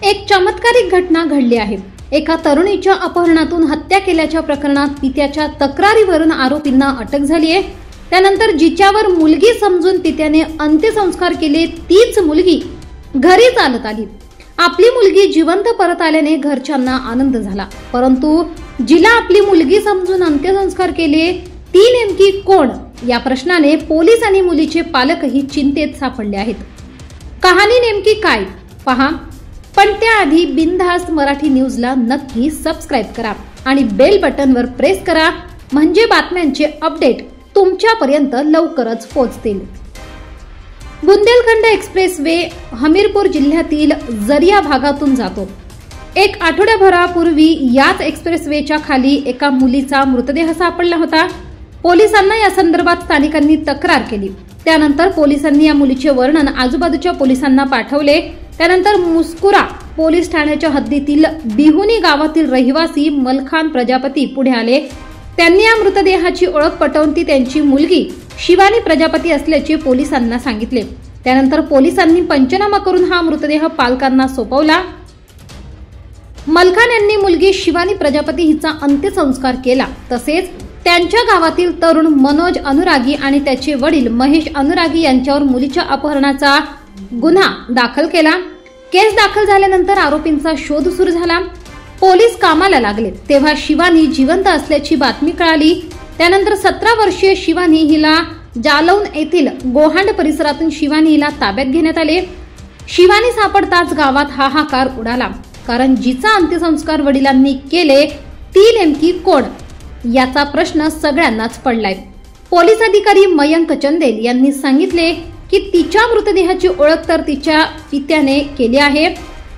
एक चमत्कारिक घटना घडली आहे। एका तरुणीच्या अपहरणातून हत्या केल्याच्या प्रकरणात पित्याच्या तक्रारीवरून आरोपींना अटक झाली आहे। त्यानंतर जिच्यावर मुलगी समजून पित्याने अंत्यसंस्कार केले तीच मुलगी घरी चालत आली। आपली मुलगी जिवंत परत आल्याने घरच्यांना आनंद झाला, परंतु जिला आपली मुलगी समजून अंत्यसंस्कार केले ती नेमकी कोण या प्रश्नाने पोलीस आणि मुलीचे पालकही चिंतेत सापडले आहेत। कहाणी नेमकी काय पहा, पण त्याआधी बिनधास्त मराठी न्यूजला नक्की सबस्क्राइब करा आणि बेल बटनवर प्रेस करा, म्हणजे बातम्यांचे अपडेट तुमच्यापर्यंत लवकरच पोहोचतील। बुंदेलखंड एक्सप्रेस वे हमीरपूर जिल्ह्यातील जरिया भागातून जातो। एक आठवड्याभरापूर्वी याच एक्सप्रेस वेच्या खाली एका मुलीचा मृतदेह सापडला होता। पोलिसांना या संदर्भात स्थानिकांनी तक्रार केली। त्यानंतर पोलिसांनी या मुलीचे वर्णन आजूबाजूच्या पोलिसांना पाठवले। त्यानंतर मुस्कुरा पोलीस ठाण्याच्या हद्दीतील बिहुनी गावातील रहिवासी मलखान प्रजापती पुढे आले। त्यांनी या मृतदेहाची ओळख पटवून ती त्यांची मुलगी शिवानी प्रजापती असल्याचे पोलिसांना सांगितले। त्यानंतर पोलिसांनी पंचनामा करून हा मृतदेह पालकांना सोपवला। मलखान यांनी मुलगी शिवानी प्रजापती हिचा अंत्यसंस्कार केला। तसेच त्यांच्या गावातील तरुण मनोज अनुरागी आणि त्याचे वडील महेश अनुरागी यांच्यावर मुलीच्या अपहरणाचा गुन्हा दाखल केला। केस दाखल झाल्यानंतर आरोपींचा शोध सुरू झाला। पोलीस कामाला लागले तेव्हा शिवानी जिवंत असल्याची बातमी कळाली। त्यानंतर 17 वर्षीय शिवानी हिला जालौन येथील गोहांड परिसरातून शिवानी हिला ताब्यात घेण्यात आले। शिवानी सापडताच गावात हाहाकार उडाला, कारण जिचा अंत्यसंस्कार वडिलांनी केले ती नेमकी कोण याचा प्रश्न सगळ्यांनाच पडलाय। पोलीस अधिकारी मयंक चंदेल यांनी सांगितले की तिच्या मृतदेहाची ओळख तर तिच्या पित्याने केली आहे।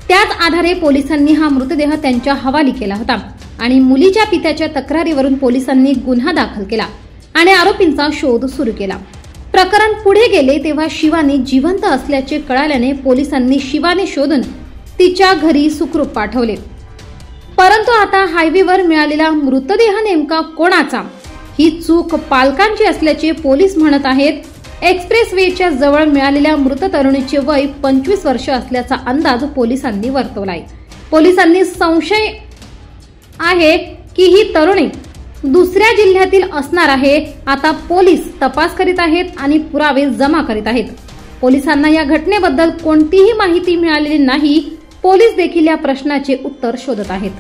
त्याच आधारे पोलिसांनी हा मृतदेह त्यांच्या हवाली केला होता आणि मुलीच्या पित्याच्या तक्रारीवरून पोलिसांनी गुन्हा दाखल केला आणि आरोपींचा शोध सुरू केला। प्रकरण पुढे गेले तेव्हा शिवानी जिवंत असल्याचे कळाल्याने पोलिसांनी शिवानी शोधून तिच्या घरी सुखरूप पाठवले। परंतु आता हायवेवर मिळालेला मृतदेह नेमका कोणाचा ही चूक पालकांची असल्याचे पोलीस म्हणत आहेत। एक्सप्रेस वेच्या जवळ मिळालेल्या मृत तरुणीचे वय 25 वर्ष असल्याचा अंदाज पोलिसांनी वर्तवलाय। पोलिसांनी संशय आहे की ही तरुणी दुसऱ्या जिल्ह्यातील असणार आहे। आता पोलीस तपास करीत आहेत आणि पुरावे जमा करीत आहेत। पोलिसांना या घटनेबद्दल कोणतीही माहिती मिळालेली नाही। पोलीस देखील या प्रश्नाचे उत्तर शोधत आहेत।